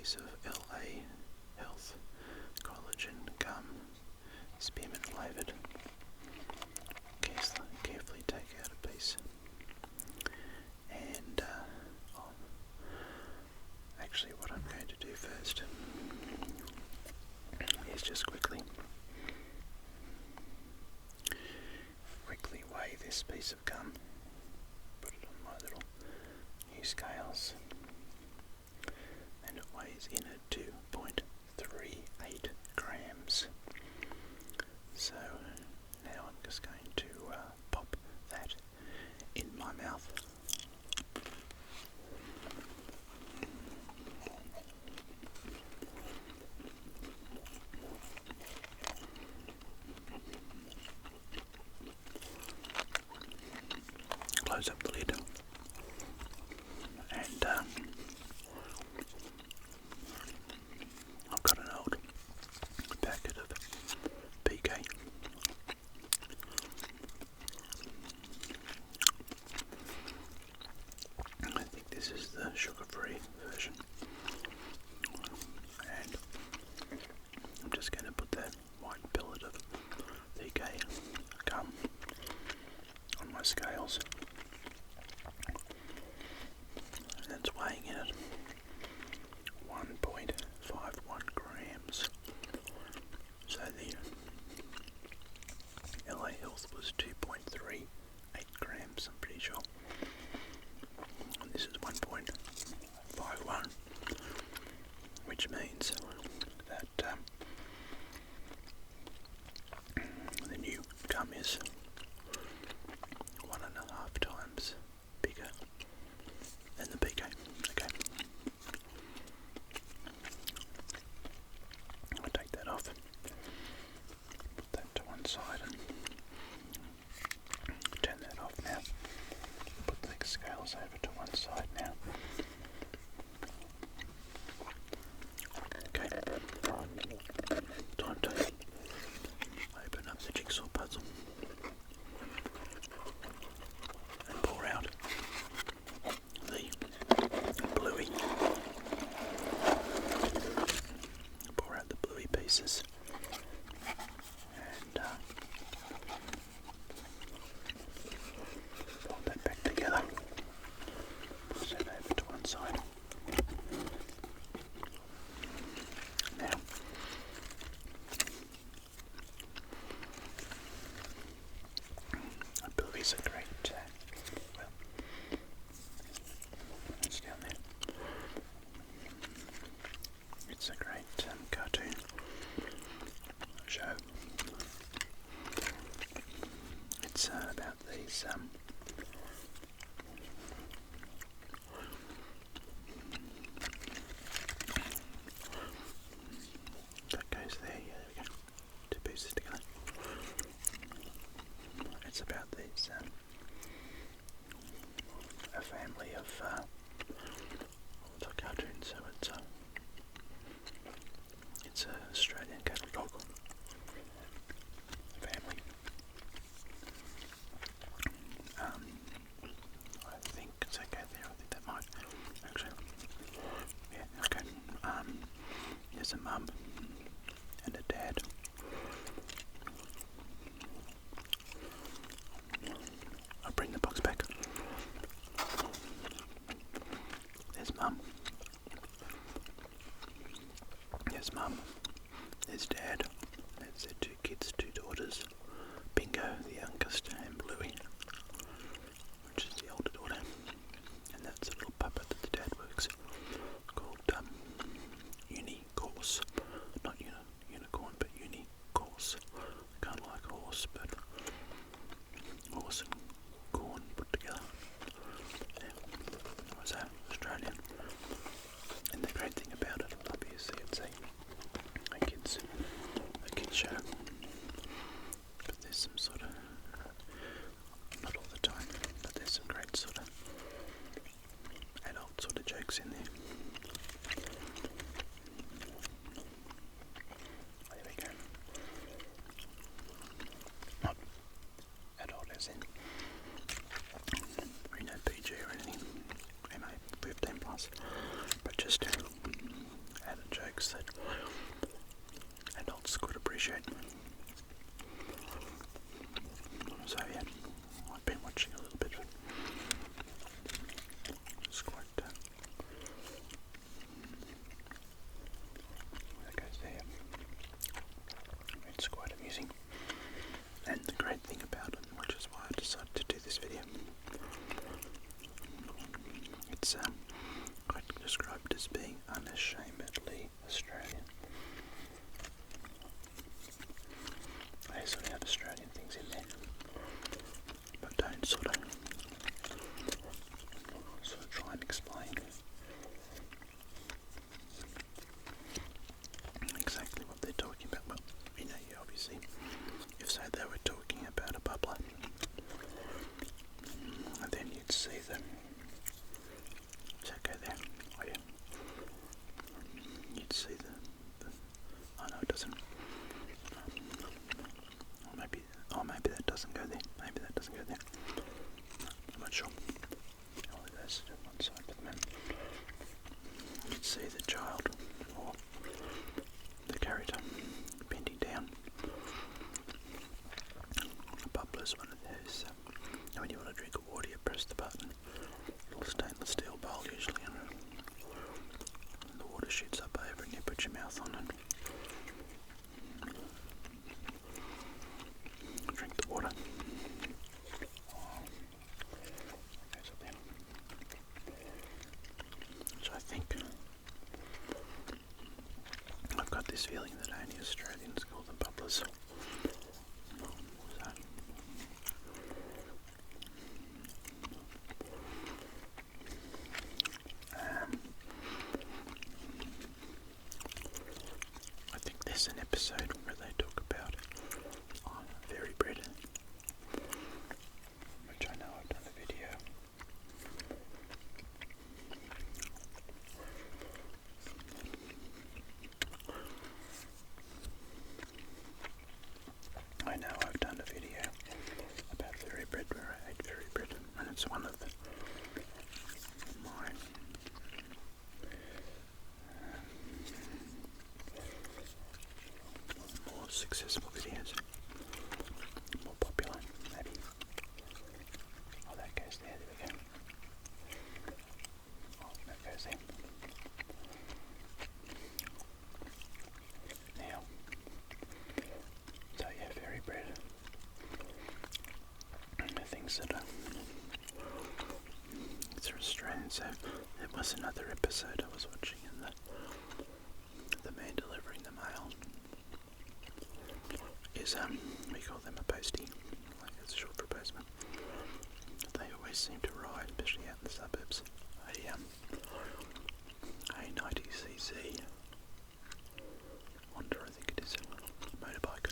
piece of LA Health collagen gum, spearmint flavoured. Carefully take out a piece, and actually what I'm going to do first is just quickly weigh this piece of gum, put it on my little new scales, and it weighs in at 2.38 grams. So now I'm just going to pop that in my mouth. Close up the lid, and I've got an old packet of PK. I think this is the sugar-free version, and I'm just going to put that white pellet of PK gum on my scales. That's weighing in at 1.51 grams. So the LA Health was 2.38 grams, I'm pretty sure. And this is 1.51, which means that the new gum is 1.5 times bigger than the PK. Okay. I'll take that off, put that to one side, and turn that off now. Put the scales over to one side now. Okay. Time to open up the jigsaw puzzle and pour out the bluey pieces, and put that back together. Put that over to one side. Now, bluey's a great, it's down there. It's a great cartoon show. It's about these that goes there. Yeah, there we go. Two pieces together. It's about these a family of cartoons. So it's an Australian cattle dog family. I think it's okay there. I think that might actually. Yeah, okay. There's a mum and a dad. I'll bring the box back. There's mum. There's mum. There's dad. There's their two kids, two daughters. Bingo, the youngest, and Bluey, which is the older daughter. And that's a little puppet that the dad works called Uni-Course. Not unicorn, but Uni-Course. Kind of like a horse, but horse and corn put together. Yeah, it was Australian. And the great thing about it, obviously, it's a kids show. But there's some sort of, not all the time, but there's some great sort of adult sort of jokes in there. There we go. Not adult as in, no PG or anything, MA 15 plus, but just tricks that adults could appreciate. So yeah, I've been watching a little bit of it. It's quite that goes there. It's quite amusing. And the great thing about it, which is why I decided to do this video, it's quite described as being unashamedly Australian. They sort of have Australian things in there, but don't sort of try and explain exactly what they're talking about. Well, you know, you obviously, if say they were talking about a bubbler, and then you'd see them. Does that go there? Oh yeah. You'd see the oh no, it doesn't. Maybe that doesn't go there. Maybe that doesn't go there. I'm not sure. All of those to one side for the moment. You'd see the child or the character bending down. The bubbler's one of those. When you want to drink water, you press the button. Little stainless steel bowl usually, and the water shoots up over, and you put your mouth on it. Drink the water. So I think I've got this feeling that only Australians call them bubblers. So, I think there's an episode where they talk about fairy bread, which I know I've done a video. I know I've done a video about fairy bread where I ate fairy bread, and it's one of my more successful videos, more popular maybe. Oh, that goes there, there we go. Oh, that goes there. Now, so yeah, fairy bread. And the things that are, it's Australian, so there was another episode I was watching, and the man delivering the mail is, we call them a postie, like it's short for postman. They always seem to ride, especially out in the suburbs, a 90cc Honda, I think it is, motorbike,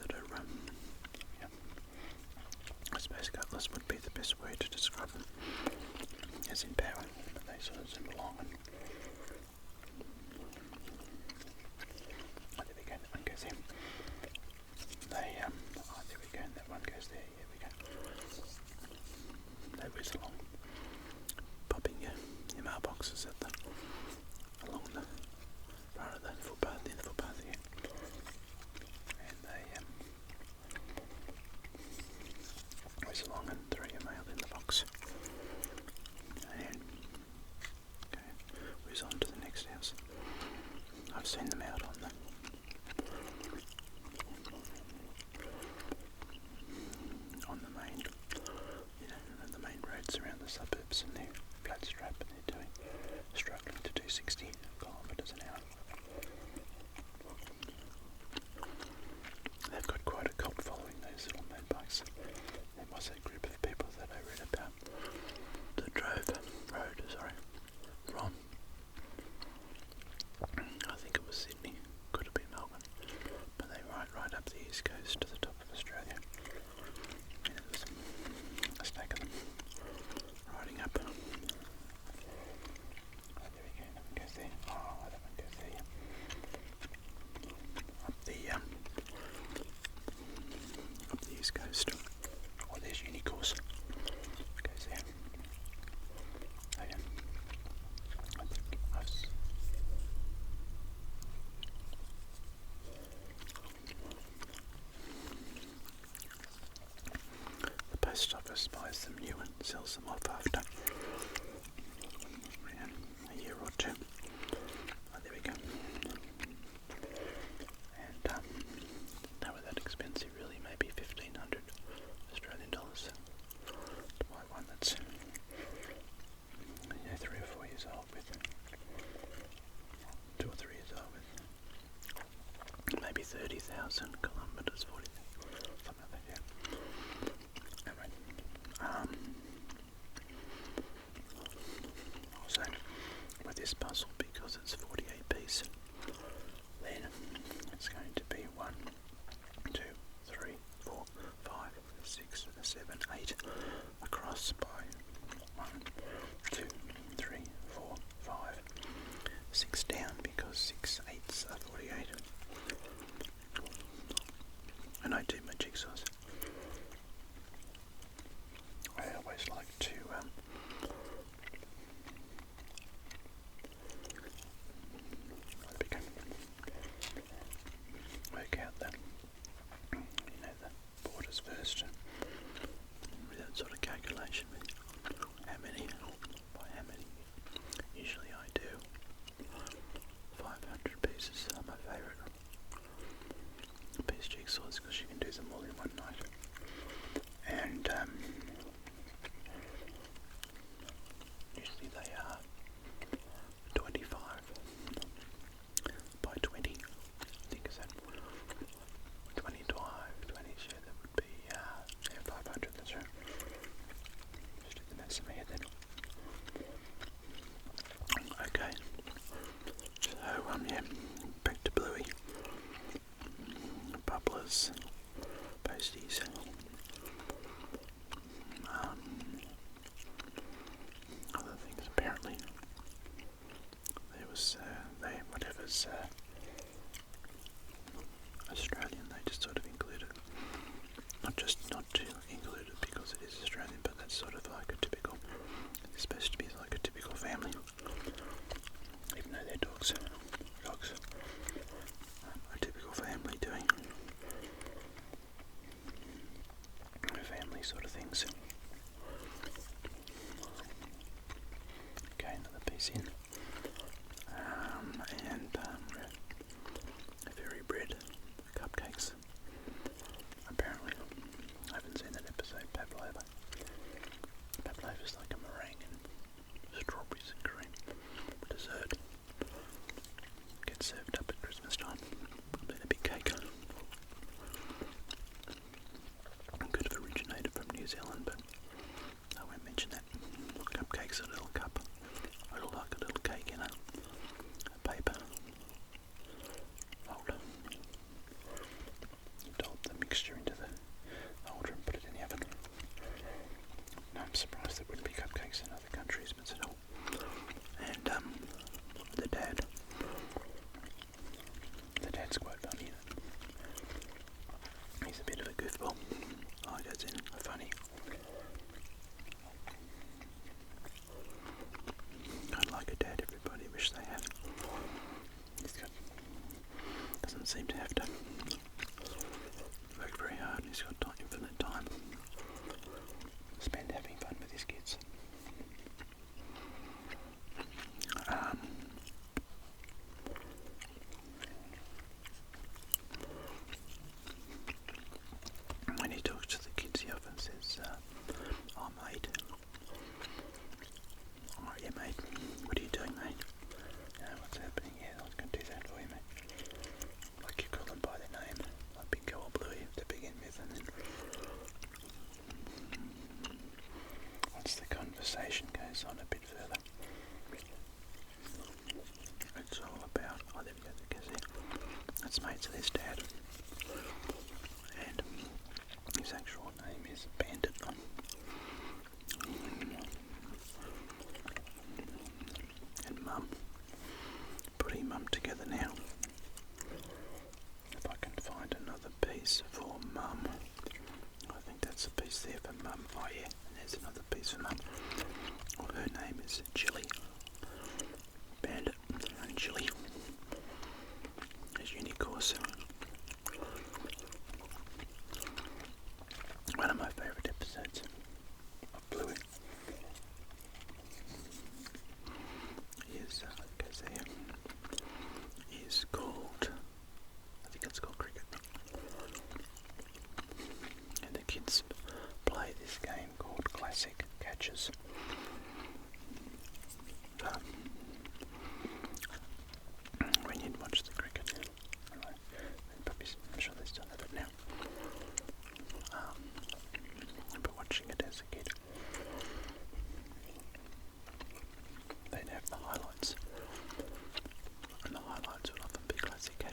that are, yeah, I suppose gutless would be the best way to describe them, as in power, but they sort of zoom along and, oh, there we go, that one goes there. They, oh, there we go, and that one goes there, here we go. They whiz along, popping your mailboxes along the front of the footpath, near the footpath here. And they, whiz along and throw your mail in the box. And, okay, whiz on to the next house. I've seen them out on the main, you know, the main roads around the suburbs, and they're flat strap, and they're struggling to do 60 kilometres an hour. They've got quite a cult following, those little motorbikes. There was a group of people that I read about that drove from, I think it was Sydney, could have been Melbourne, but they ride right up the east coast to the top of Australia. And it was a stack of them riding up. Oh, there we go, that one goes there. Oh, that one goes there. Up the east coast. Oh, there's Unicourse. just buys them new and sells them off after a year or two. Oh, there we go. And they were that expensive really, maybe 1,500 Australian dollars to buy one that's 3 or 4 years old with 2 or 3 years old with maybe 30,000 kilometres, 40, something like that, yeah. Anyway, also with this puzzle, because it's 48 piece, then it's going to be 1, 2, 3, 4, 5, 6, 7, 8 across by 1, 2, 3, 4, 5, 6 down, because 6 eighths are 48. And I do my jigsaws. I always like to work out the borders first with that sort of calculation. How many? By how many? Usually I do 500 pieces. Are my favourite piece jigsaws because you can do them all in one night. And usually they are 25 by 20. I think is that 25, 20, so that would be 500, that's right. Just did the maths in my head then. Okay, so yeah, back to Bluey. Bubblers, pasties. Other things apparently. There was whatever's Australian, they just sort of included. Not to include it because it is Australian, but that's sort of like a typical. It's supposed to be like a typical family, even though they're dogs. A typical family doing family sort of things. Okay, another piece in. And fairy bread cupcakes. Apparently, I haven't seen that episode. Pavlova. Pavlova's like a meringue and strawberries and cream dessert. Gets served up at Christmas time. Then a big cake. Could have originated from New Zealand, but I won't mention that. Cupcake's a little cup. I look like a little cake in a paper holder. You dollop the mixture into the holder and put it in the oven. No, I'm surprised there wouldn't be cupcakes in other countries, but still. And the dad's quite funny in it. He's a bit of a goofball. Oh, that's in funny. Kind of like a dad everybody wish they had. Doesn't seem to have to work very hard. He's got infinite time spend having fun with his kids. When he talks to the kids, he often says, "Oh, mate." "Oh, yeah, mate. What are you doing, mate?" "What's happening?" "Yeah, I was going to do that for you, mate." Like you call them by their name, like Bingo or Bluey to begin with, and then once the conversation goes on a bit further, it's all about, oh, there we go, that's mates of his dad. And his actual name is Bandit. And Mum. Putting Mum together now. If I can find another piece for Mum. I think that's a piece there for Mum. Oh yeah, and there's another piece for Mum. Well, her name is Chili. Bandit and Chili. There's Unicourse. One of my favourite episodes.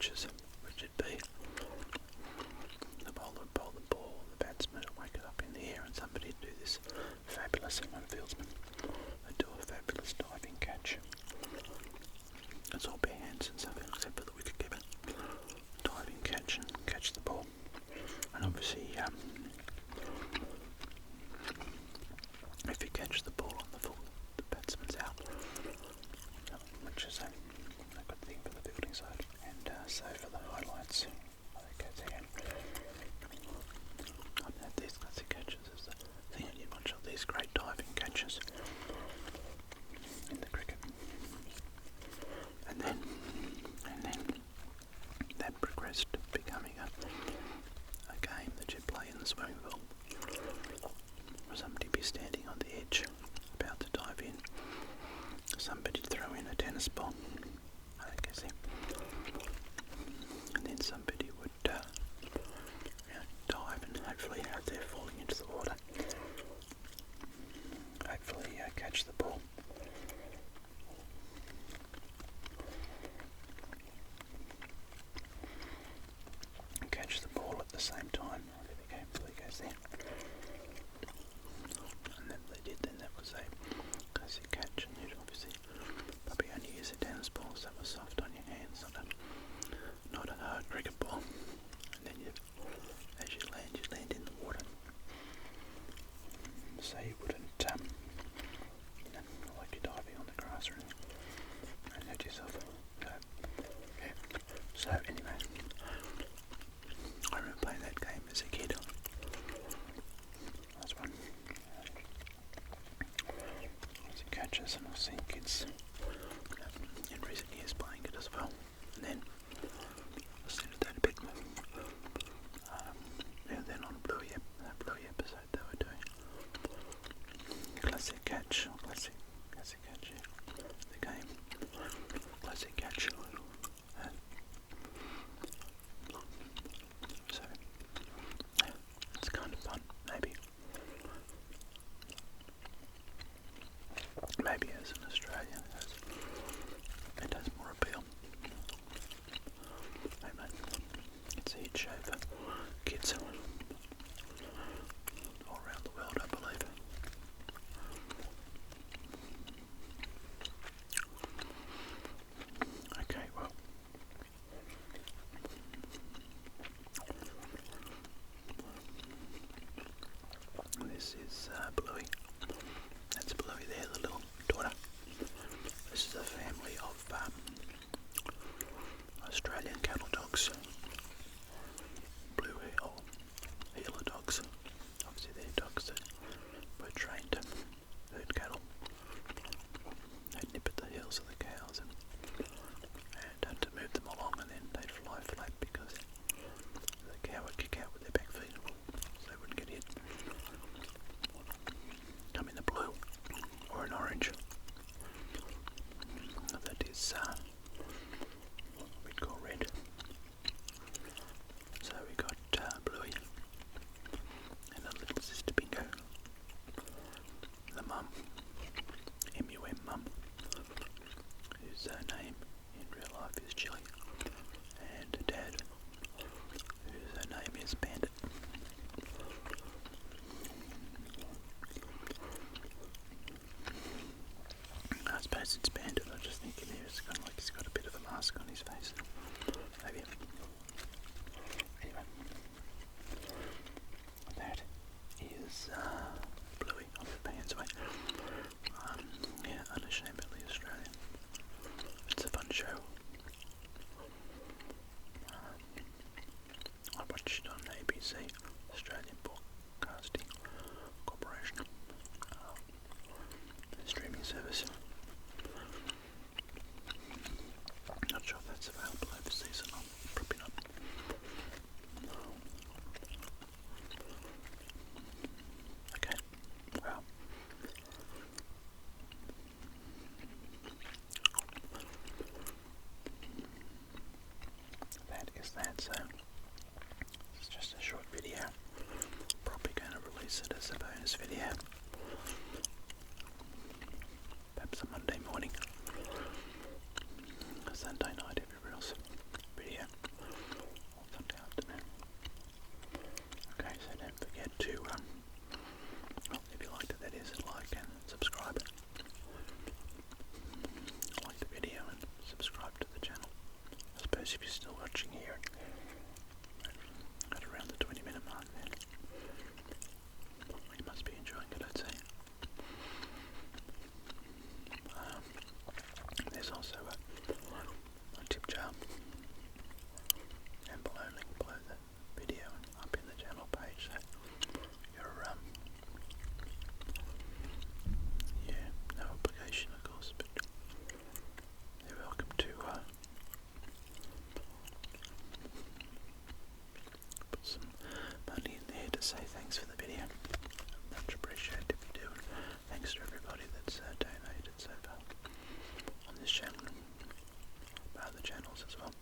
catches, which would be the bowler would bowl the ball, the batsman would wake it up in the air, and somebody would do this fabulous, fieldsman would do a fabulous diving catch. It's all bare hands and stuff, except for the wicketkeeper. Diving catch and catch the ball. And obviously, if you catch the ball on the full, the batsman's out, which is a good thing for the fielding side. And so for the highlights, I've had these classic catches as the thing, and you bunch of these great diving catches in the cricket. And then that progressed to becoming a game that you play in the swimming pool. Somebody be standing on the edge, about to dive in. Somebody throw in a tennis ball, and then somebody would dive and hopefully out there falling into the water. Hopefully catch the ball. Catch the ball at the same time. There we go, Bluey goes there. And then they did, then that was a classic catch, and you'd obviously probably only use a tennis ball, so that was soft on your hands, not a hard cricket ball. And then as you land in the water. So you wouldn't, like you're diving on the grass or anything, and hurt yourself. So anyway, I remember playing that game as a kid. That's one. Some catches, and I've seen kids in recent years playing it as well. And then I seen it that a bit. Then on Bluey episode they were doing classic catch, yeah. The game, classic catch. So yeah, it's kind of fun. Maybe as an Australian it has more appeal. Maybe it's a hit show for kids all around the world, I believe. channels as well.